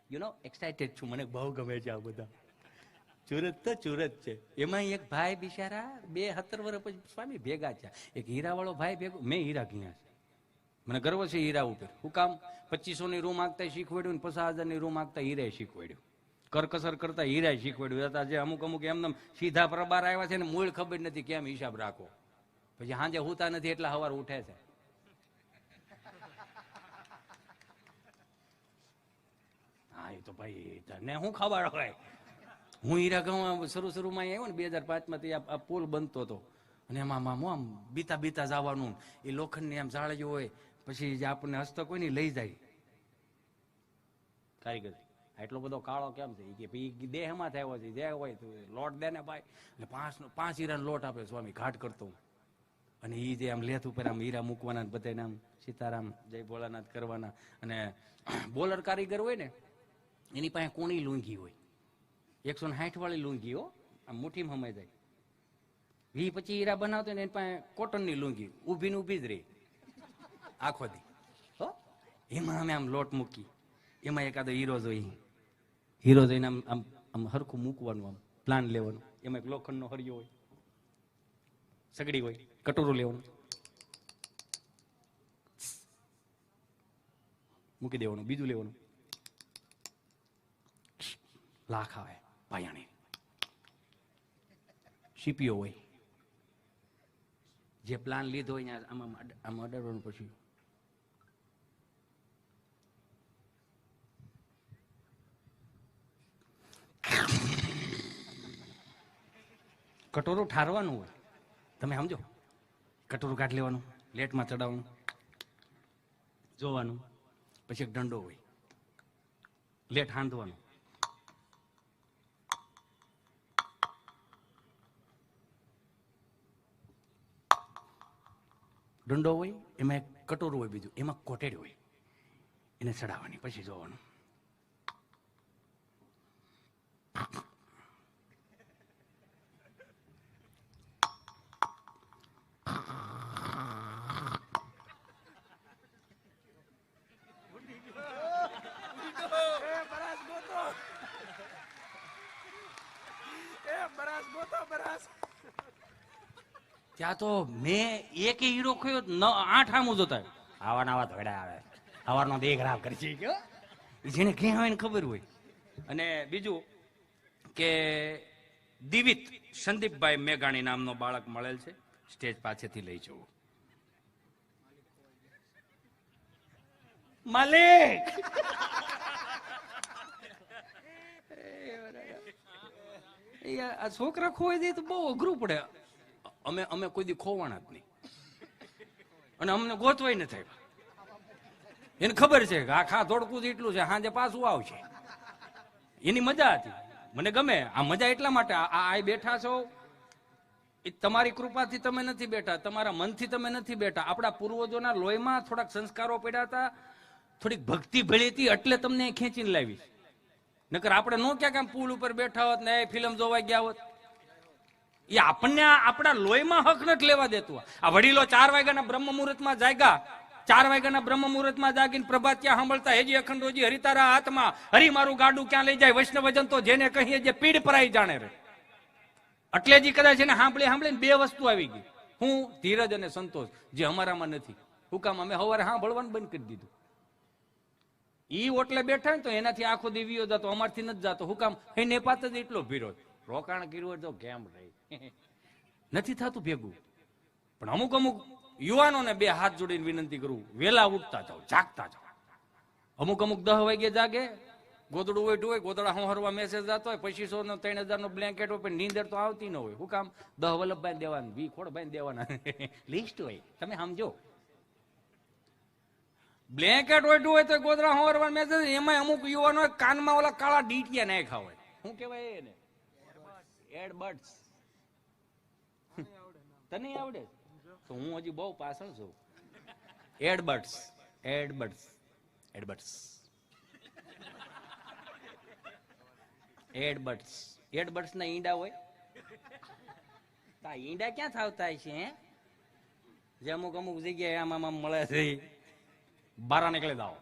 Excited છું, મને બહુ ગમે છે આ બધા. સુરત તો સુરત છે. એમાં એક ભાઈ બિચારા 17 વર્ષ પછી સ્વામી ભેગા છે. એક હીરા વાળો ભાઈ ભેગો, મેં હીરા ઘીયા છે, મને ગર્વ છે હીરા ઉપર. શું કામ? 2500 ની રૂમ આગતા શીખવાડ્યું ને 50,000 ની રૂમ આગતા હીરા શીખવાડ્યું, કરકસર કરતા હીરા શીખવાડ્યું હતા. જે અમુક એમને સીધા પ્રબાર આવ્યા છે ને મૂળ ખબર નથી કેમ હિસાબ રાખો, પછી સાંજે હોતા નથી એટલા સવાર ઉઠે છે. હા એ તો ભાઈ તને શું ખબર હોય. હું હીરા ગામમાં શરૂમાં આવ્યો ને 2005 આ પુલ બનતો હતો, અને એમાં આમ બીતા બીતા જવાનું, એ લોખંડની આમ જાળીઓ હોય, પછી જે આપણને હસ્તક હોય ને લઈ જાય કારીગર. એટલો બધો કાળો કેમ છે કે દેહમાં થયો છે, જે હોય લોટ દે ને ભાઈ, એટલે 5 હીરાનો લોટ આપે સ્વામી ઘાટ કરતો. અને એ જે આમ લેથ ઉપર આમ હીરા મૂકવાના, બધાને આમ સીતારામ જય ભોળાનાથ કરવાના. અને બોલર કારીગર હોય ને એની પાસે કોણી લુંગી હોય, 160 વાળી લુંગી હો, આમ મુઠ્ઠીમાં હમાઈ જાય. 20-25 હીરા બનાવતો ને એની પાસે કોટનની લુંગી ઊભી ને ઊભી જ રહી આખો દી. હો એમાં અમે આમ લોટ મૂકી, એમાં એકાદો હીરો જોઈ, હીરો જોઈને આમ આમ આમ હરખું મૂકવાનું, આમ પ્લાન લેવાનું. એમાં એક લોખંડનો હરિયો હોય, સગડી હોય, કટોરું લેવાનું, મૂકી દેવાનું. બીજું લેવાનું, લાખ આવે પાયાણી, સીપીઓ હોય. જે પ્લાન લીધો હોય આમ અડાડવાનું, પછી કટોરું ઠારવાનું હોય. તમે સમજો, કટોરું કાઢી લેવાનું, લેટમાં ચડાવવાનું, જોવાનું. પછી એક દંડો હોય, લેટ હાંધવાનું, દંડો હોય, એમાં એક કટોરું હોય, બીજું એમાં કોટેડ હોય, એને ચડાવવાની. પછી જોવાનું. ત્યાં તો મેં એક હીરો ખોયો 8 આમું જોતા, આવા નવા ધોડા આવે, સવારનો દેહ ખરાબ કરી છે, જેને ક્યાં હોય ને ખબર હોય. અને બીજું કે દિવિત સંદીપભાઈ મેઘાણી નામનો બાળક મળેલ છે, સ્ટેજ પાછળથી લઈ જવું. માલિક આ છોકરા ખોઈ દે તો બહુ અઘરું પડે. અમે કોઈ દી ખોવાના જ નહીં, અને અમને ગોતવાય ન થાય. એને ખબર છે કે આ ખા ધોડકું એટલું છે, સાંજે પાછું આવશે. એની મજા હતી, મને ગમે આ મજા. એટલા માટે આ બેઠા છો એ તમારી કૃપાથી તમે નથી બેઠા, તમારા મનથી તમે નથી બેઠા. આપણા પૂર્વજોના લોહીમાં થોડાક સંસ્કારો પડ્યા હતા, થોડીક ભક્તિ ભળી હતી, એટલે તમને ખેંચીને લાવી. નકર આપણે નો ક્યાંક આમ પુલ ઉપર બેઠા હોત ને ફિલ્મ જોવા ગયા હોત. એ આપણને આપણા લોહીમાં હક નથી લેવા દેતું. આ વડીલો 4 વાગ્યાના બ્રહ્મ મુહૂર્તમાં જાગ્યા, 4 વાગ્યાના બ્રહ્મ મુહૂર્તમાં જાગીને પ્રભાત ત્યાં સાંભળતા, હેજી અખંડોજી હરિતારા હાથમાં, હરી મારું ગાડું ક્યાં લઈ જાય, વૈષ્ણવજન તો જેને કહીએ જે પીડ પરાઈ જાણે રે. એટલે જ કદાચ એને સાંભળીને 2 વસ્તુ આવી ગઈ. હું ધીરજ અને સંતોષ, જે અમારામાં નથી. શું કામ? અમે સવારે સાંભળવાનું બંધ કરી દીધું. ઈ ઓટલે બેઠા ને તો એનાથી આખો દિવ્યો જતો, અમારથી નથી જતો. શું કામ? એને પાત જ એટલો ભીરો રોકાણ કર્યું તો કેમ રહી નથી થતું ભેગું. પણ અમુક યુવાનોને 2 હાથ જોડીને વિનંતી કરું, વેલા ઉઠતા જાઓ, જાગતા જાઓ. અમુક 10 વાગે જાગે, ગોદડું ઓઢું હોય, ગોદડા હરવા મેસેજ જતો હોય, 2500 નો 3000 નો બ્લેન્કેટ હોય, પણ નીંદર તો આવતી ન હોય. શું કામ? 10 વલ્લભભાઈ દેવાના, 20 ખોડભાઈ દેવાના લિસ્ટ હોય. તમે સમજો, બ્લેન્કેટ ઓઢું હોય તો ગોદડા હરવા મેસેજ. એમાં અમુક યુવાનો કાનમાં ઓલા કાળા ડીટિયા નાખ્યા હોય. શું કેવાય એને? એડબડ્સ. તને આવડે તો હું હજી બહુ પાછળ છું. એડબડ્સ, એડબડ્સ, એડબડ્સ, એડબડ્સ. એડબડ્સ ના ઈંડા હોય. ઈંડા ક્યાં થાવતા છે? જે અમુક જગ્યાએ આમ મળે છે, બારા નીકળી દાવ.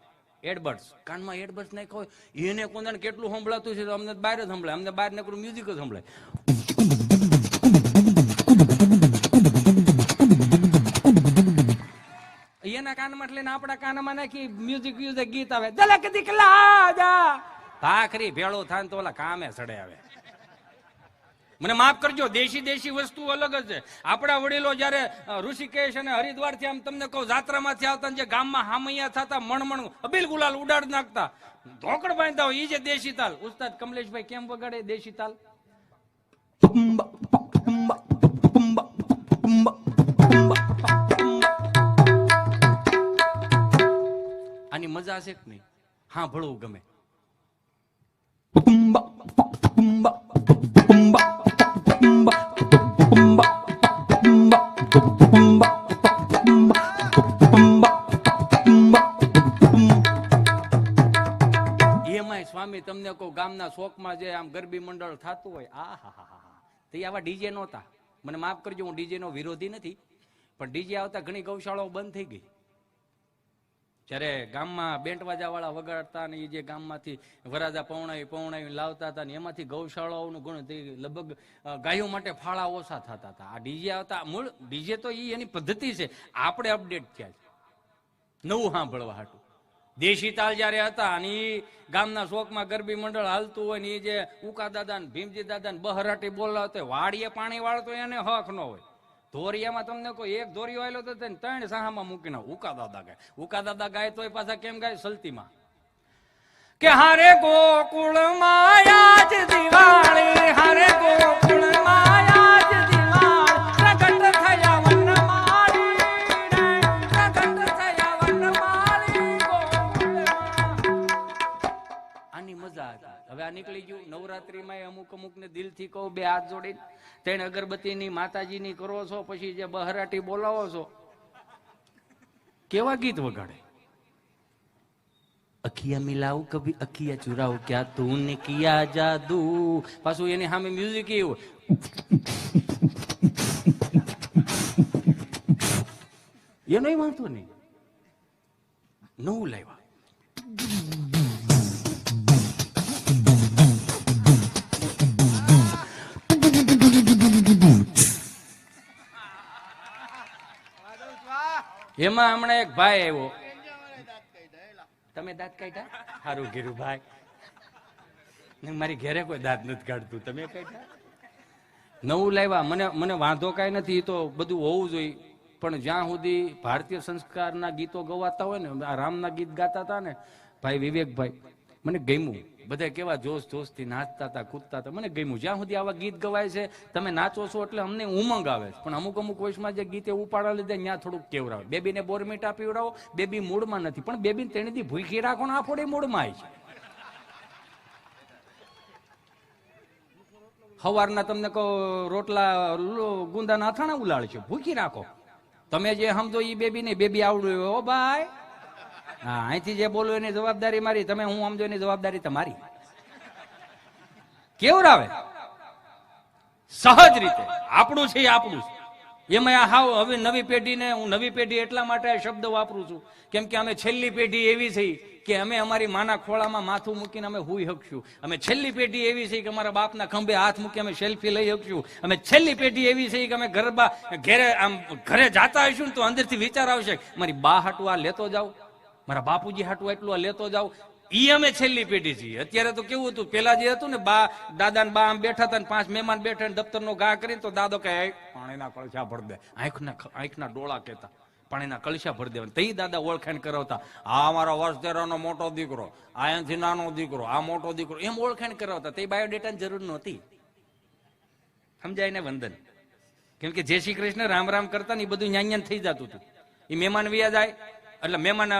એડબર્ડ્સ, કાનમાં એડબર્ડ્સ નાખ્યા હોય એને કોને કેટલું સંભળાતું છે તો અમને બહાર જ સંભળાય, અમને બહાર નીકળું મ્યુઝિક જ સંભળાય. એના કાનમાં લઈને આપણા કાનમાં નાખી મ્યુઝિક મ્યુઝિક ગીત આવે, દલક દીકલા જા ભાખરી ભેળો થાય તો ઓલા કામે સડે આવે. મને માફ કરજો, દેશી દેશી વસ્તુ અલગ જ છે. આપણા વડીલો જયારે ઋષિકેશ અને હરિદ્વાર થી આમ તમને કહું જાત્રામાંથી આવતા જે ગામમાં હામૈયા થતા મણમણ અબીલ ગુલાલ ઉડાડ નાખતા, ધોકડ બાંધતા હોય, એ જે દેશી તાલ. ઉસ્તાદ કમલેશભાઈ કેમ વગાડે દેશી તાલ? આની મજા છે કે નહીં? હા, ભળવું ગમે. એમાંય સ્વામી તમને કહું, ગામના શોકમાં જે આમ ગરબી મંડળ થતું હોય, આ હા તે આવા ડીજે નહોતા. મને માફ કરજો, હું ડીજે નો વિરોધી નથી, પણ ડીજે આવતા ઘણી ગૌશાળાઓ બંધ થઈ ગઈ. જયારે ગામમાં બેન્ટવાજા વાળા વગાડતા ને એ જે ગામમાંથી વરાજા પૌણાવી લાવતા હતા ને એમાંથી ગૌશાળાઓનું ગુણ લગભગ ગાયો માટે ફાળા ઓછા થતા હતા. આ ડીજે આવતા મૂળ ડીજે તો એની પદ્ધતિ છે, આપણે અપડેટ થયા છે નવું સાંભળવા હાટું. દેશી તાલ જયારે હતા અને એ ગામના શોકમાં ગરબી મંડળ હાલતું હોય ને એ જે ઉકા દાદા ને ભીમજી દાદા ને બહરાટી બોલાવતો હોય, વાડીએ પાણી વાળતો એને હક ન હોય. ધોરિયામાં તમને કોઈ એક ધોરિયો આવેલો તો 3 સાહામાં મૂકીને ઉકા દાદા ગાય. ઉકા દાદા ગાય તોય પાછા કેમ ગાય? સલતીમાં કે હારે ગોકુળ માયા જ દિવાળી, હારે ગોકુળ માયા જ દિવાળી, પ્રગટ થયા વનમાળી, પ્રગટ થયા વનમાળી ગોકુળમાં. આની મજા હતી. હવે આ નીકળી ગયું. નવરાત્રીમાં અમુક ને દિલથી કહું, 2 હાથ જોડીને 3 અગરબત્તીની માતાજીની કરો છો, પછી જે બહરાટી બોલાવો છો, કેવા ગીત વગાડે? અખિયા મિલાવ કભી અખિયા ચુરાવ, ક્યા તૂને કિયા જાદુ. પાછું એની સામે મ્યુઝિક એવું, એનો વાંધો નહીં. નવું લાવ્યા. એમાં હમણાં એક ભાઈ આવ્યો. તમે દાંત કાઢ્યા? સારું કીધું ભાઈ, મારી ઘેરે કોઈ દાંત નથી કાઢતું, તમે કાઢ્યા? નવું લાવ્યા. મને વાંધો કાંઈ નથી, તો બધું હોવું જોઈએ, પણ જ્યાં સુધી ભારતીય સંસ્કારના ગીતો ગવાતા હોય ને, આ રામના ગીત ગાતા હતા ને ભાઈ વિવેકભાઈ, મને ગમ્યું. બધા કેવા જોશ જોશથી નાચતા હતા, કૂદતા હતા, મને ગમ્યું. જ્યાં સુધી આવા ગીત ગવાય છે, તમે નાચો છો એટલે અમને ઉમંગ આવે છે. પણ અમુક વોઇસમાં જે ગીતે ઉપાડા લીધે ત્યાં થોડુંક કેવરાવે. બેબીને બોરમીટા પીવડાવો, બેબી મૂળમાં નથી, પણ બેબીને તેણીથી ભૂખી રાખો ને આફોડે મૂળમાં આવી છે. સવારના તમને કહો રોટલા ગુંદાના અથાણા ઉલાળ છે, ભૂખી રાખો. તમે જે સમજો એ બેબી નહીં, બેબી આવડું ઓ ભાઈ. હા, અહીંથી જે બોલો એની જવાબદારી મારી, તમે હું સમજો એની જવાબદારી તમારી. કેવરાવે સહજ રીતે. આપણું છે એ આપણું છે. એમાં આ હાવ હવે નવી પેઢીને હું નવી પેઢી એટલા માટે આ શબ્દ વાપરું છું કેમ કે અમે છેલ્લી પેઢી એવી છે કે અમે અમારી માના ખોળામાં માથું મૂકીને અમે હુઈ શકશું. અમે છેલ્લી પેઢી એવી છે કે અમારા બાપના ખંભે હાથ મૂકી અમે સેલ્ફી લઈ શકશું. અમે છેલ્લી પેઢી એવી છે કે અમે ઘરે જાતા હશું ને તો અંદરથી વિચાર આવશે મારી બા હાટું આ લેતો જાવ, મારા બાપુજી હાટું એટલું આ લેતો જાવ. ઈ અમે છેલ્લી પેઢી છીએ. અત્યારે તો કેવું હતું, પેલા જે હતું ને બા દાદા ને બા આમ બેઠા હતા ને 5 મહેમાન બેઠા ને દફતર નો ઘા કરીને તો દાદો કહે પાણીના કળશા ભર દે, આંખના ડોળા કહેતા, પાણીના કળશા ભરી દેવા. તઈ દાદા ઓળખાણ કરાવતા, આ અમારા વર્ષ મોટો દીકરો, આ અહીંથી નાનો દીકરો, આ મોટો દીકરો, એમ ઓળખાણ કરાવતા. તે બાયોડેટાની જરૂર નહોતી. સમજાય ને વંદન? કેમ કે જય શ્રી કૃષ્ણ રામ રામ કરતા ને એ બધું ન્યાન્યાન થઈ જતું હતું. એ મહેમાન વ્યા જાય એટલે મહેમાન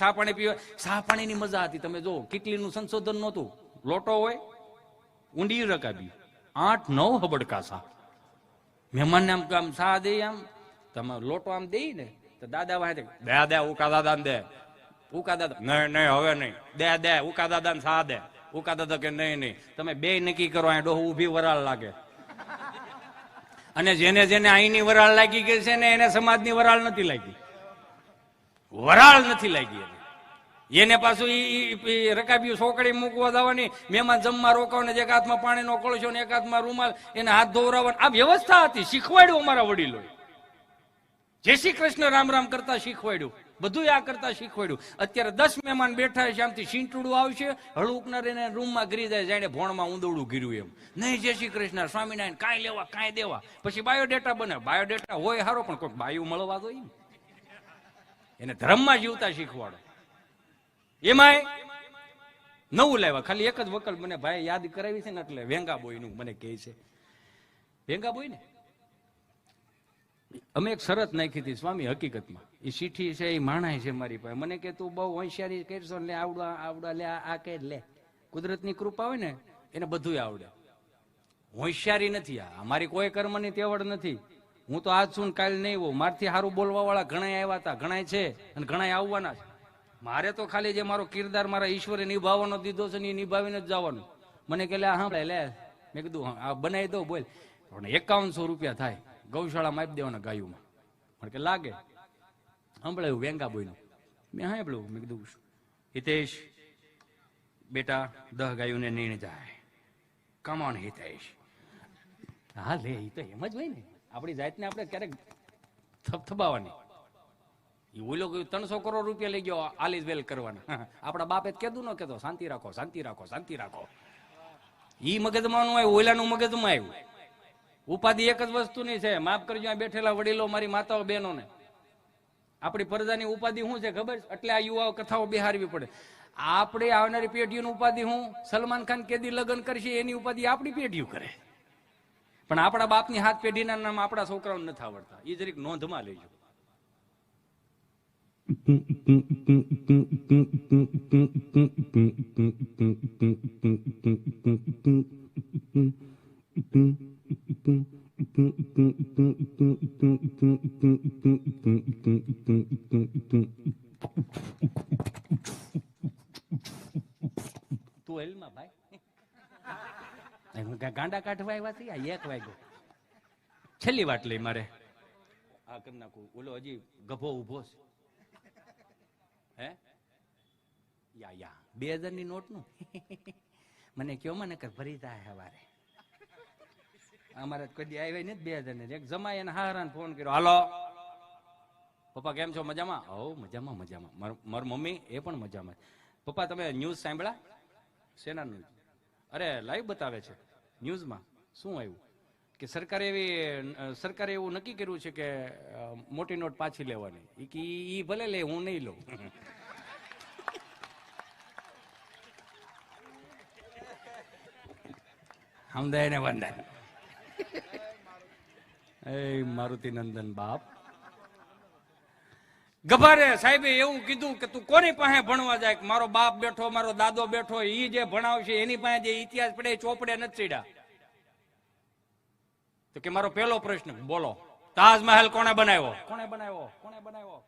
ચા પાણી પીવા, ચા પાણીની મજા હતી. તમે જો કેટલીનું સંશોધન નહોતું, લોટો હોય ઊંડી રકાબી 8-9 હબડકા સા મહેમાનને આમ સા દે, આમ તમે લોટો આમ દે ને તો દાદા વાહે દે ઉકા દાદા ને દે, ઉકા દાદા નહીં હવે નહીં, દે ઉકા દાદા ને સા દે. ઉકા દાદા કે નહીં તમે બે નક્કી કરો, આ ડોહ ઊભી વરાળ લાગે. અને જેને અહીંની વરાળ લાગી ગઈ છે ને એને સમાજની વરાળ નથી લાગી, વરાળ નથી લાગી. એને પાછું રકાબીયું સોકડી મૂકવા જવાની, મહેમાન જમવા રોકાવાને, એક હાથમાં પાણીનો કળશો ને એક હાથમાં રૂમાલ, એને હાથ ધોવરાવવા, આ વ્યવસ્થા હતી. શીખવાડ્યું અમારા વડીલો. જય શ્રી કૃષ્ણ રામ રામ કરતા શીખવાડ્યું, બધું આ કરતા શીખવાડ્યું. અત્યારે 10 મહેમાન બેઠા છે, આમથી છીંટડું આવશે, હળુકના રહીને રૂમમાં ગરી જાય, જાણે ભોણમાં ઊંદવડું ગીર્યું એમ. નહીં જય શ્રી કૃષ્ણ સ્વામિનારાયણ, કાંઈ લેવા કાંઈ દેવા. પછી બાયોડેટા બને. બાયોડેટા હોય સારો, પણ કોઈ બાયું મળવા દો એને ધર્મમાં જીવતા શીખવાડો. એમાંય નવું લાવ્યા, ખાલી એક જ વકલ મને ભાઈ યાદ કરાવી છે ને, એટલે વેંગાબોય નું મને કહે છે. વેંગાબોય ને અમે એક શરત નાખી હતી સ્વામી, હકીકતમાં એ ચીઠી છે, એ માણાય છે મારી પાસે. મને કે તું બહુ હોશિયારી કરશો ને, આવડા લે, આ કે લે. કુદરતની કૃપા હોય ને એને બધું આવડે. હોશિયારી નથી, આ મારી કોઈ કર્મની તેવડ નથી. હું તો આજ છું કાલ નહીં હોઉં. મારથી સારું બોલવા વાળા ઘણા આવ્યા હતા, ઘણા છે અને ઘણા આવવાના છે. મારે તો ખાલી જે મારો કિરદાર મારા ઈશ્વરે નિભાવવાનો દીધો છે ને એ નિભાવીને જ જવાનું. મને કે લે સાંભળે લે, મેં કીધું આ બનાવી દઉં બોલ. પણ 5100 રૂપિયા થાય, ગૌશાળામાં આપી દેવાના ગાયોમાં. પણ કે લાગે સાંભળાયું વેંગાબોયનું. મેં સાંભળ્યું. મેં કીધું હિતેશ બેટા 10 ગાયોને નીણ જાય. કમોન હિતેશ. હા લે, એ તો એમ જ હોય ને, આપણી જાતને આપણે ક્યારેક થપથપાવાની. ઓલો 300 કરોડ રૂપિયા લઈ ગયો આલીસ વેલ કરવાના. આપણા બાપે કીધું ન કહેતો શાંતિ રાખો, શાંતિ રાખો, શાંતિ રાખો. ઈ મગજમાં નું આવ્યું, ઓલાનું મગજમાં આવ્યું. ઉપાધિ એક જ વસ્તુની છે. માફ કરજો આ બેઠેલા વડીલો, મારી માતાઓ બહેનોને, આપણી પ્રજાની ઉપાધિ શું છે ખબર? એટલે આ યુવાઓ કથાઓ બિહારવી પડે. આપણે આવનારી પેઢીઓની ઉપાધિ હું, સલમાન ખાન કેદી લગ્ન કરશે એની ઉપાધિ આપણી પેઢીઓ કરે. પણ આપણા બાપની 7 પેઢીના નામ આપણા છોકરાઓને નથી આવડતા. એ જરીક નોંધમાં લેજો. તું હેલમાં ભાઈ, ગાંડા કાઢવા આવ્યા છે. 1 વાગ્યો, છેલ્લી વાત લઈ મારે આ કરી નાખું. ઓલો હજી ગભો ઉભો છે. હે યા 2000 ની નોટ નું મને કયો, મને કર ભરી જાય હવારે. અમારે કદી આવ્યા ને 2000 ને. એક જમાઈ એને હારાને ફોન કર્યો, હાલો પપ્પા કેમ છો, મજામાં? હો મજામાં મજામાં. મારી મમ્મી એ પણ મજામાં. પપ્પા તમે ન્યૂઝ સાંભળ્યા? શેના ન્યૂઝ? અરે લાઈવ બતાવે છે ન્યૂઝમાં. શું આવ્યું કે સરકારે એવું નક્કી કર્યું છે કે મોટી નોટ પાછી લેવાની. ઈ ભલે લે, હું નહીં લઉં. સમજાય ને વંદાય. એ મારુતિ નંદન બાપ ગભારે સાહેબે એવું કીધું કે તું કોની પાસે ભણવા જાય? મારો બાપ બેઠો, મારો દાદો બેઠો, ઈ જે ભણાવશે એની પાસે જે ઇતિહાસ પડે ચોપડે નથી ચડ્યા. તો કે મારો પહેલો પ્રશ્ન, બોલો તાજમહેલ કોને બનાવ્યો? કોને બનાવ્યો? કોને બનાવ્યો?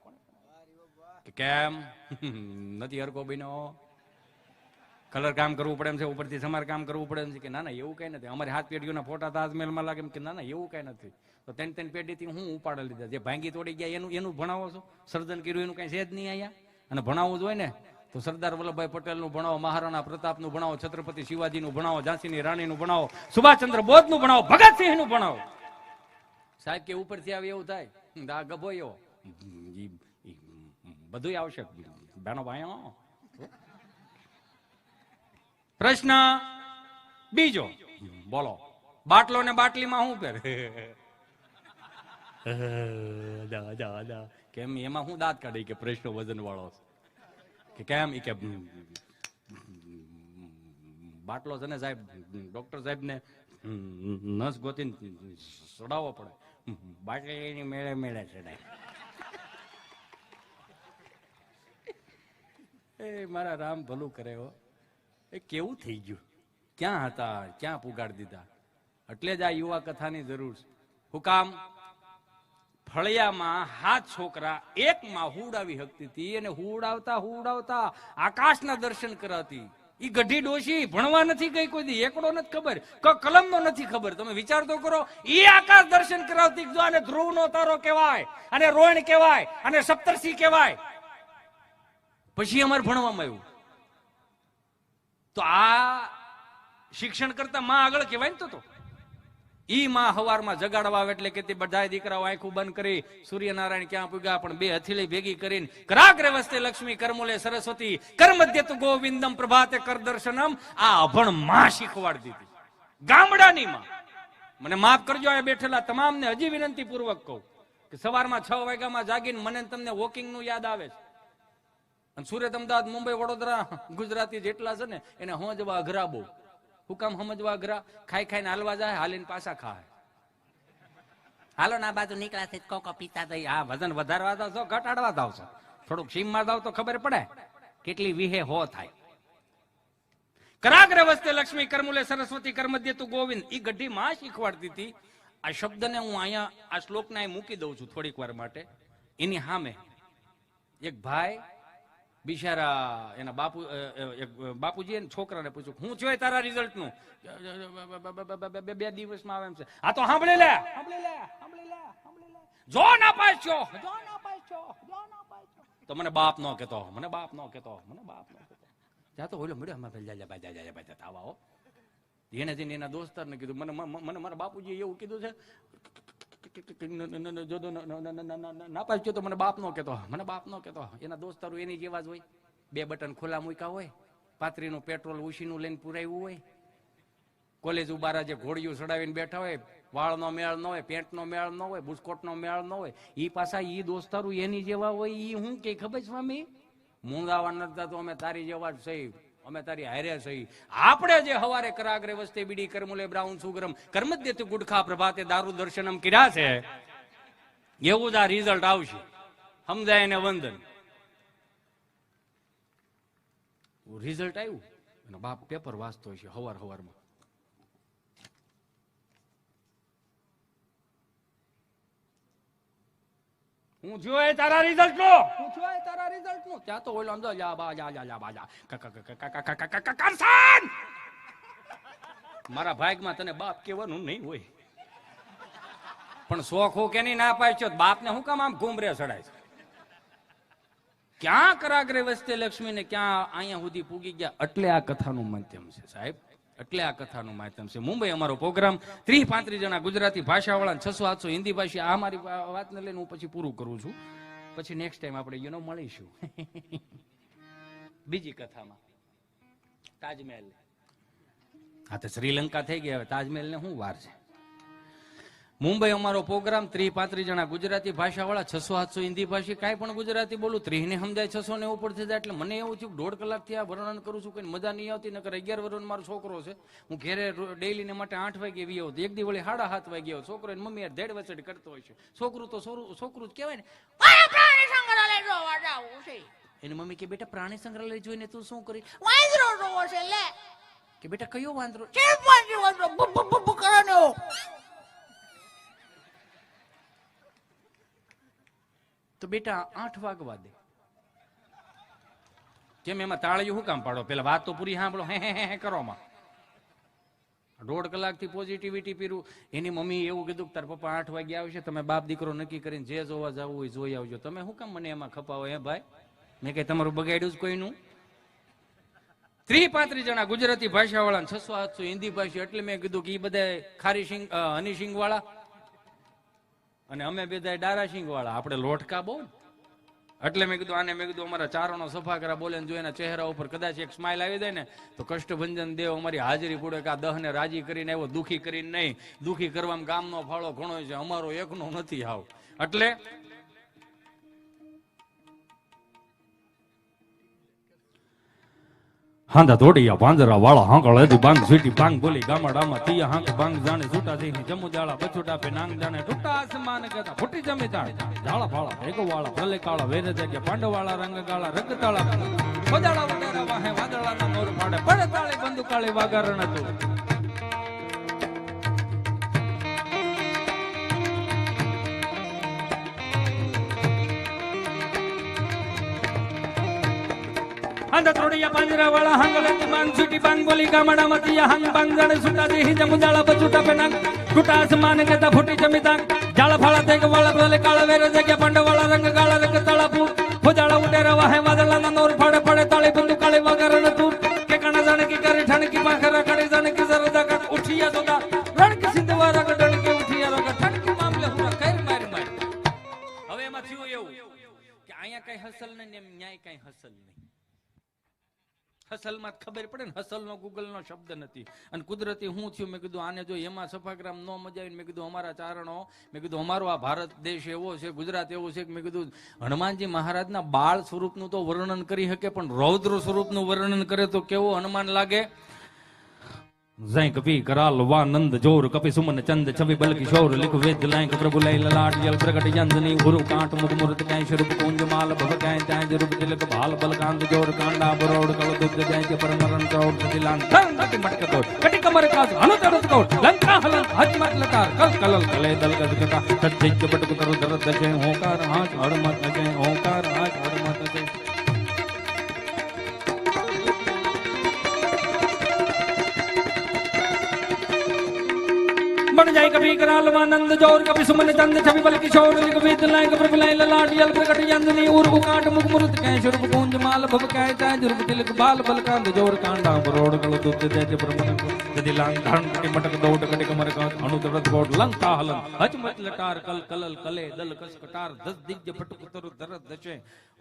કેમ નથી હરકો બન્યો? કલર કામ કરવું પડે એમ છે, ઉપરથી સમાર કામ કરવું પડે એમ છે. કે ના ના એવું કઈ નથી. અમારી 7 પેઢીઓના ફોટા તાજમહેલમાં લાગે એમ. કે ના ના એવું કઈ નથી. તો 3 પેઢીથી હું ઉપાડી લીધા. જે ભાંગી તોડી ગયા એનું ભણાવો છો? સર્જન કર્યું એનું કઈ છે જ નહીં અહીંયા. અને ભણાવવું જ હોય ને તો સરદાર વલ્લભભાઈ પટેલ નું ભણાવો, મહારાણા પ્રતાપ નું ભણાવો, છત્રપતિ શિવાજી નું ભણાવો, ઝાંસીની રાણી નું ભણાવો, સુભાષચંદ્ર બોઝ નું ભણાવો, ભગતસિંહ નું ભણાવો. સાહેબ કે ઉપરથી આવે એવું થાય, આ ગભો એવો બધું આવશે. બેનો ભાઈઓ પ્રશ્ન બીજો, બોલો બાટલો ને બાટલીમાં શું પહેરે? કેમ એમાં હું દાંત કાઢી? કે પ્રશ્ન વજન વાળો કે કેમ? કે બાટલો છે ને સાહેબ, ડોક્ટર સાહેબ ને નસ ગોતીને ચડાવવો પડે. બાટલી મેળે મેળે ચડાય. એ મારા રામ ભલું કરે હો. એ કેવું થઈ ગયું? ક્યાં હતા, ક્યાં પુગાડી દીધા? એટલે જ આ યુવા કથાની જરૂર છે. હું કામ? ફળિયામાં 7 છોકરા એકમાં હુડાવી શકતી હતી, અને હુડાવતા હુડાવતા આકાશના દર્શન કરાતી. ઈ ગઢી ડોશી ભણવા નથી ગઈ કોઈ દી, એકડો નથી ખબર, કલમ નો નથી ખબર. તમે વિચાર તો કરો, ઈ આકાશ દર્શન કરાવતી. જો આને ધ્રુવ નો તારો કહેવાય, અને રોહિણ કહેવાય, અને સપ્તર્ષિ કહેવાય. પછી અમારે ભણવામાં આવ્યું. તો આ શિક્ષણ કરતા માં આગળ કહેવાય ને. તો ઈ માં હવારમાં જગાડવા આવે એટલે કે તે બધા દીકરાઓ આંખું બંધ કરી સૂર્યનારાયણ ક્યાં પૂગ્યા પણ બે હથેળી ભેગી કરીને કરાગ્રે વસ્તે લક્ષ્મી કરમૂલે સરસ્વતી કર્મધ્ય તુ ગોવિંદમ પ્રભાતે કર દર્શનમ. આ અભણ માં શીખવાડતી હતી, ગામડાની માં. મને માફ કરજો આ બેઠેલા તમામને હજી વિનંતી પૂર્વક કહું કે સવારમાં 6 વાગ્યામાં જાગીને મને તમને વોકિંગ નું યાદ આવે છે. અને સુરત, અમદાવાદ, મુંબઈ, વડોદરા ગુજરાતી જેટલા છે ને એને સમજવા અઘરા બહુ. હું કામ સમજવા અઘરા? ખાઈ ખાઈને હાલવા જાય, હાલીને પાછા ખાય. હાલો ના બાજુ નીકળ્યા છે કોકો પીતા થઈ. આ વજન વધારવા જાવ છો ઘટાડવા જાવ છો? થોડુંક સીમમાં જાવ તો ખબર પડે કેટલી વિહે હો થાય. કરાગ્ર વસ્તે લક્ષ્મી કરમૂલે સરસ્વતી કર્મધ્ય તુ ગોવિંદ. ઈ ગઢી માં શીખવાડતી હતી. આ શબ્દને હું અહીંયા આ શ્લોકને મૂકી દઉં છું થોડીક વાર માટે. એની સામે એક ભાઈ બિચારા એના બાપુજી છોકરાને પૂછ્યું, હું જોઈ તારા રિઝલ્ટ નું 2 દિવસમાં આવે એમ છે. આ તો સાંભળી લે, જો ના પાછો તો મને બાપ નો કેતો, મને બાપ નો કેતો, મને બાપ નો કેતો. ત્યાં તો ઓલો મળ્યો આવા. એને જઈને એના દોસ્તારને કીધું, મને મારા બાપુજી એવું કીધું છે ના પાછો તો મને બાપ નો કેતો, મને બાપ નો કેતો. એના દોસ્તારો એની જેવા જ હોય, 2 બટન ખોલા મૂક્યા હોય, પાત્રીનું પેટ્રોલ ઉશીનું લઈને પુરાયું હોય, કોલેજ ઉબારા જે ઘોડિયું ચડાવીને બેઠા હોય, વાળનો મેળ ન હોય, પેન્ટનો મેળ ન હોય, બુસ્કોટનો મેળ ન હોય. ઈ પાછા ઈ દોસ્તારો એની જેવા હોય. ઈ હું કે ખબર સ્વામી, મૂંગાવા નતા તો અમે તારી જેવા જ સહી, અમે તારી હારે સહી. આપણે જે હવારે કરાગ્રે વસ્તે બીડી કરમૂલે બ્રાઉન સુગરમ કર્મધ્ય તુ ગુડખા પ્રભાતે દારૂ દર્શનમ કર્યા છે, એવું જ આ રિઝલ્ટ આવશે. સમજાય ને વંદન. રિઝલ્ટ આવ્યું અને બાપ પેપર વાંચતો હશે હવારમાં. હું જોય તારા રિઝલ્ટ નો, હું જોય તારા રિઝલ્ટ નો. ત્યાં તો ઓલો સમજો જા બાજા કરસાન. મારા ભાગમાં તને બાપ કહેવાનું નહીં હોય, પણ શોખ હો કે નહીં ના પાડ્યો બાપ ને હું કામ આમ ઘૂમરે ચડાય છે? ક્યાં કરાગ્રે વસ્તે લક્ષ્મી ને ક્યાં અહીંયા સુધી પૂગી ગયા. એટલે આ કથાનું માધ્યમ છે સાહેબ, એટલે આ કથાનું માધ્યમ છે. મુંબઈ અમારો પ્રોગ્રામ 30-35 જણા ગુજરાતી ભાષાવાળા, 600-700 હિન્દી ભાષી. આ મારી વાતને લઈને હું પછી પૂરું કરું છું. પછી નેક્સ્ટ ટાઈમ આપણે મળીશું બીજી કથામાં. તાજમહેલ. હા તો શ્રીલંકા થઈ ગયા, હવે તાજમહેલ ને શું વાર છે? મુંબઈ અમારો પ્રોગ્રામ 30-35 જણા ગુજરાતી ભાષાવાળા, 600-700 હિન્દી ભાષી. કાંઈ પણ ગુજરાતી બોલું 30 ને સમજાય, 600 ને ઉપર થઈ જાય. એટલે મને એવું થયું 1.5 કલાકથી આ વર્ણન કરું છું, કોઈ મજા નહીં આવતી. નકર 11 વર્ષનો મારો છોકરો છે, હું ઘેરે ડેઈલી ને માટે 8 વાગે વી આવતો, એક દી વળી 7:30 વાગે આવો. છોકરો એને મમ્મી ધેડ વચડ કરતો હોય છે. છોકરું તો છોકરું જ કહેવાય ને. એની મમ્મી કે બેટા પ્રાણી સંગ્રહાલય જોઈને તું શું કરી? વાંદરો જોવો છે લે. કે બેટા કયો વાંદરો? તો બેટા 8 વાગવા દે. કેમ એમાં તાળીયું શું કામ પાડો? પેલા વાત તો પૂરી સાંભળો, હે કરો માં. 1.5 કલાકથી પોઝિટિવિટી પીરું. એની મમ્મી એવું કીધું તાર પપ્પા 8 વાગે આવશે, તમે બાપ દીકરો નક્કી કરીને જે જોવા જવું હોય જોઈ આવજો. તમે શું કામ મને એમાં ખપાવો? હે ભાઈ, મેં કઈ તમારું બગાડ્યું જ કોઈનું? 30-35 જણા ગુજરાતી ભાષા વાળા, 600-700 હિન્દી ભાષી. એટલે મેં કીધું કે એ બધા ખારી સિંગ હની સિંગ વાળા અને અમે બધા ડારા સિંગ વાળા, આપણે લોટકા બહુ. એટલે મેં કીધું આને, મેં કીધું અમારા ચારણો સફા કરા બોલે જો એના ચહેરા ઉપર કદાચ એક સ્માઇલ આવી જાય ને તો કષ્ટભંજન દેવ અમારી હાજરી પૂરે કે આ દહને રાજી કરીને આવ્યો, દુખી કરીને નહીં. દુખી કરવામાં ગામનો ફાળો ઘણો છે, અમારો એકનો નથી આવ. એટલે હાંધા ધોડિયા પાંજરા વાળા હાંકળ હજી બાંગ સ્વીટી બાંગ બોલી ગામડામાં તિયા હાંક બાંગ જાણે છૂટા થઈ જમુ જાળા બચુટા પે નાંગ જાણે ટૂટા આસમાન કહેતા ફૂટી જમી તાળ જાળા ફાળા ભેગો વાળા ભલે કાળા વેરે જગ્યા પાંડવાળા રંગ ગાળા રંગતાળા બજાળા વગેરે વાહે વાદળાના મોર ફાડે પડે તાળી બંદુકાળી વાગારણ હતું. હાંધા ધોડિયા પાંજરા વાળા હાંગળ બાંગ છૂટી બાંગ બોલી ગામડામાં તિયા હાંગ બાંગ જાણે છૂટા દેહી જમુ જાળા બચુટા પે નાંગ ટૂટા આસમાન કહેતા ફૂટી જમી તાંગ જાળા ફાળા તેગ વાળા ભલે કાળા વેરે જગ્યા પાંડવાળા રંગ ગાળા રંગ તાળા ખોજાળા ઉડે રવા હે વાદળાના નોર ફાડે ફાડે તાળી બંદૂક કાળી વગર તું કે કણા જાણે કે કરે ઠણકી પાખરા કાળી જાણે કે સરદા કાટ ઉઠિયા સોદા રણકી સિંધવા રગ ડણકે ઉઠિયા રગ ઠણકી મામલે હુરા કઈ માર માર. હવે એમાં થયું એવું કે અહીંયા કઈ હસલ નહીં ને ન્યાય કઈ હસલ નહીં. હસલ માં ખબર પડે ને, હસલ નો ગૂગલ નો શબ્દ નથી. અને કુદરતી હું થયું, મેં કીધું આને જો એમાં સફાગ્રામ નો મજા આવી, મેં કીધું અમારા ચારણો, મેં કીધું અમારો આ ભારત દેશ એવો છે, ગુજરાત એવો છે કે મેં કીધું હનુમાનજી મહારાજના બાળ સ્વરૂપનું તો વર્ણન કરી શકે, પણ રૌદ્ર સ્વરૂપનું વર્ણન કરે તો કેવો હનુમાન લાગે. જય કપી કરાલ વાનંદ જોર કપી સુમન ચંદ છવી બલ કિશોર લિખ વેદ લાયક પ્રભુ લઈ લલાટ જલ પ્રગટ યંજની ગુરુ કાંટ મુખ મૂર્ત કાય સ્વરૂપ કુંજ માલ ભવ કાય ત્યાં જરૂપ તિલક ભાલ બલ કાંત જોર કાંડા બરોડ કળ દુગ્ધ જાય કે પરમરણ ચોર દિલાન કટી મટક તોર કટી કમર કાજ હનો તરત કોર લંકા હલન હજ મત લકાર કલ કલલ કલે દલ ગજ કટા સજ્જ બટક તર દરદ દજે હોકાર હાથ હરમત દજે હોકાર હાથ હરમત દજે. बन जाए कभी कराल वानंद जोर कभी सुमन चंद छवि बल किशोर लिख वेद लायक प्रभु लय ललाट जल प्रगट यंजनी उर्व कांट मुख मुरुत कह स्वरूप कुंज माल भव कह ताज रूप तिलक बाल बल कांत जोर कांडा बरोड़ कल दुत जय ब्रह्मन यदि लांग धन के मटक दोट कटे कमर का अनुदरत बोट लंका हलन हज मत लटार कल कलल कले दल कस कटार दस दिग्ज फटक तरु दरद दशे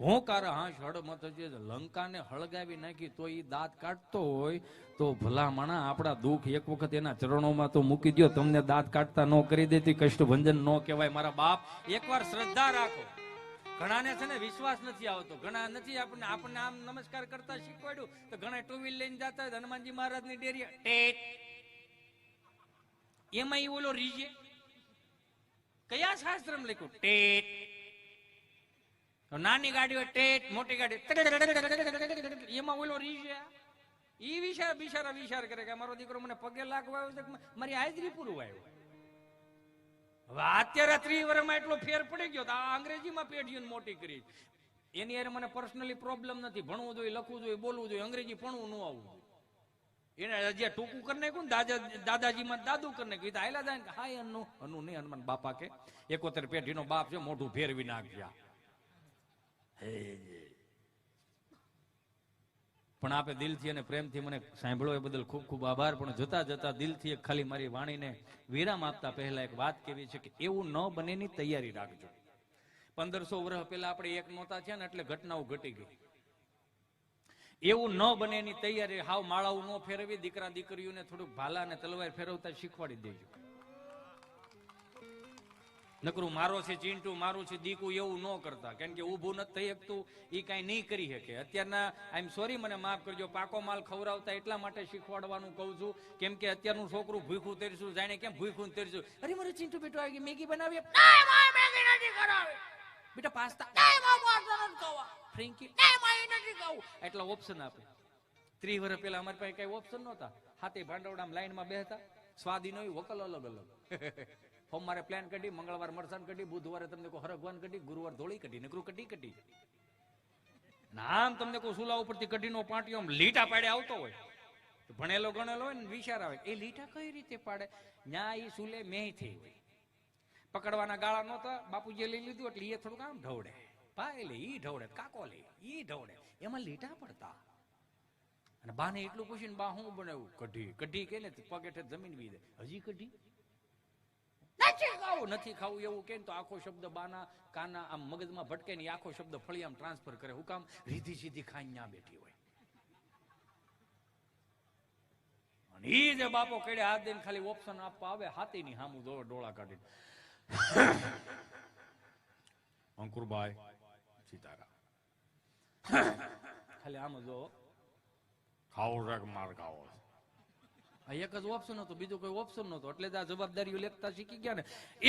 होकार हाश हड़ मत जे लंका ने हळगावी नाखी तो ई दांत काढतो होय तो ભલા માણા આપણા દુઃખ એક વખત એના ચરણોમાં તો મૂકી દો, તમને દાંત કાઢતા ન કરી દેતી કષ્ટ ભંજન ન કહેવાય. મારા બાપ એકવાર શ્રદ્ધા રાખો. ઘણાને છે ને વિશ્વાસ નથી આવતો, ઘણા નથી આપણને આમ નમસ્કાર કરતા શીખવાડ્યું તો ઘણા ટુ વ્હીલ લઈને જતા હોય હનુમાનજી મહારાજની ડેરી ટેટ એમાં ઈ ઓલો રીજે કયા શાસ્ત્રમાં લખ્યું ટેટ. નાની ગાડી હોય ટેટ, મોટી ગાડી એમાં ઓલો રીજે ઈ વિચાર કરે કે મારો દીકરો મને પગે લાગવા આવ્યો, મારી હાજરી પૂરું આવ્યું. હવે અત્યારે 30 વર્ષમાં એટલો ફેર પડી ગયો, આ અંગ્રેજીમાં પેઢીઓને મોટી કરી. એની યાર મને પર્સનલી પ્રોબ્લેમ નથી, ભણવું જોઈએ, લખવું જોઈએ, બોલવું જોઈએ, અંગ્રેજી ભણવું ન આવવું. એને હજી ટૂંકું કરી નાખ્યું ને દાદાજીમાં દાદુ કરી નાખ્યું, હાયલા જાય ને હાય અનુ નહીં હનુમાન બાપા કે 71 પેઢીનો બાપ છે, મોઢું ફેરવી નાખ્યા. પણ આપે દિલથી અને પ્રેમથી મને સાંભળો એ બદલ ખૂબ ખૂબ આભાર. પણ જતા જતા દિલથી એક ખાલી મારી વાણીને વિરામ આપતા પહેલા એક વાત કેવી છે કે એવું ન બનેની તૈયારી રાખજો. 1500 વર્ષ પહેલા આપણે એક નહોતા થયા ને એટલે ઘટનાઓ ઘટી ગઈ. એવું ન બને એની તૈયારી, હાવ માળાઓ ન ફેરવી, દીકરા દીકરીઓને થોડુંક ભાલા અને તલવાર ફેરવતા શીખવાડી દેજો. નકરું મારો છે ચીંટુ, મારું છે દીકુ એવું ન કરતા, કારણ કે ઊભું નથી થઈ શકતું, એ કાંઈ નહીં કરી શકે. અત્યારના આઈ એમ સોરી, મને માફ કરજો, પાકો માલ ખવડાવતા એટલા માટે શીખવાડવાનું કહું છું કેમ કે અત્યારનું છોકરું ભૂખું તરશું જાણે કેમ ભૂખું તરશું. અરે મારો ચીંટુ બેટો આવી મેગી બનાવી, બેટા પાસ્તા ફ્રેન્કી એટલા ઓપ્શન આપે. 30 વર્ષ પહેલા અમારી પાસે કઈ ઓપ્શન નહોતા. હાથે ભાંડવડામાં લાઈનમાં બેસતા, સ્વાદી નહીં વકલ અલગ અલગ. સોમવારે પ્લાન કઢી, મંગળવાર મરસાન કઢી, બુધવારે તમને કોઈ હરગવાન કઢી, ગુરુવાર ધોળી કઢી, નકરું કઢી. નામ તમને કોઈ સુલા ઉપરથી કઢીનો પાટિયો લીટા પાડે આવતો હોય તો ભણેલો ગણેલો હોય ને વિચાર આવે એ લીટા કઈ રીતે પાડે. ન્યા ઈ સુલે મેં થઈ હોય, પકડવાના ગાળા નહોતા, બાપુજીએ લઈ લીધું એટલે એ થોડુંક આમ ઢવડે, ભાઈ લે ઈ ઢવડે, કાકો લે ઈ ઢવડે, એમાં લીટા પડતા. અને બાને એટલું પૂછીને બા હું બનાવ્યું, કઢી કે ને પગેઠે જમીન વી દે, હજી કઢી નથી ખાવું એવું કે તો આખો શબ્દ બાના કાના આમ મગજમાં ભટકે ને આખો શબ્દ ફળિયામ ટ્રાન્સફર કરે. હું કામ? રીધી સીધી ખાઈ ન્યા બેઠી હોય. અને ઈ જે બાપો કેડે હાથ દઈને ખાલી ઓપ્શન આપવા આવે, હાથી ની હામું ડોળા કાઢીને અંકુરભાઈ સીતારામ ખાલી આમ જો ખાવો રાગ માર ખાવો. એક જ ઓપ્શન હતો, બીજું કોઈ ઓપ્શન નહોતો, એટલે આ જવાબદારીઓ લેતા શીખી ગયા ને.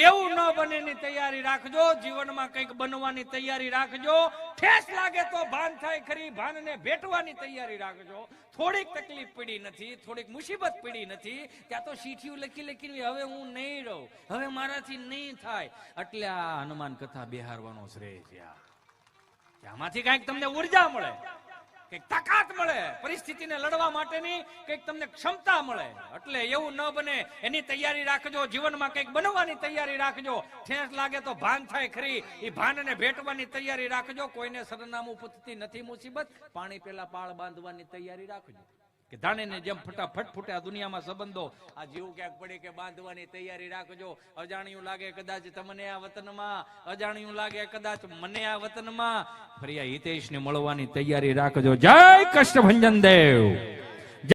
એવું ન બને ની તૈયારી રાખજો, જીવનમાં કંઈક બનવાની તૈયારી રાખજો. ઠેસ લાગે તો ભાન થાય ખરી, ભાનને ભેટવાની તૈયારી રાખજો. થોડીક તકલીફ પડી નથી, થોડીક મુસીબત પડી નથી, ત્યાં તો સીઠીઓ લખી હવે હું નહીં રહું, હવે મારાથી નહીં થાય. એટલે આ હનુમાન કથા બિહારવાનો શ્રેય છે. આમાંથી કઈક તમને ઉર્જા મળે. કંઈક તાકાત મળે, પરિસ્થિતિને લડવા માટેની કંઈક તમને ક્ષમતા મળે. એટલે એવું ન બને એની તૈયારી રાખજો. જીવનમાં કંઈક બનવાની તૈયારી રાખજો. ઠેસ લાગે તો ભાન થાય ખરી, એ ભાનને ભેટવાની તૈયારી રાખજો. કોઈને સરનામું પૂછતી નથી મુસીબત, પાણી પેલા પાળ બાંધવાની તૈયારી રાખજો. કે ધાણીને જેમ ફટાફટ ફૂટે આ દુનિયામાં સંબંધો, આ જીવ ક્યાંક પડી કે બાંધવાની તૈયારી રાખજો. અજાણ્યું લાગે કદાચ તમને આ વતનમાં, અજાણ્યું લાગે કદાચ મને આ વતનમાં, ફરી આ હિતેશને મળવાની તૈયારી રાખજો. જય કષ્ટભંજન દેવ.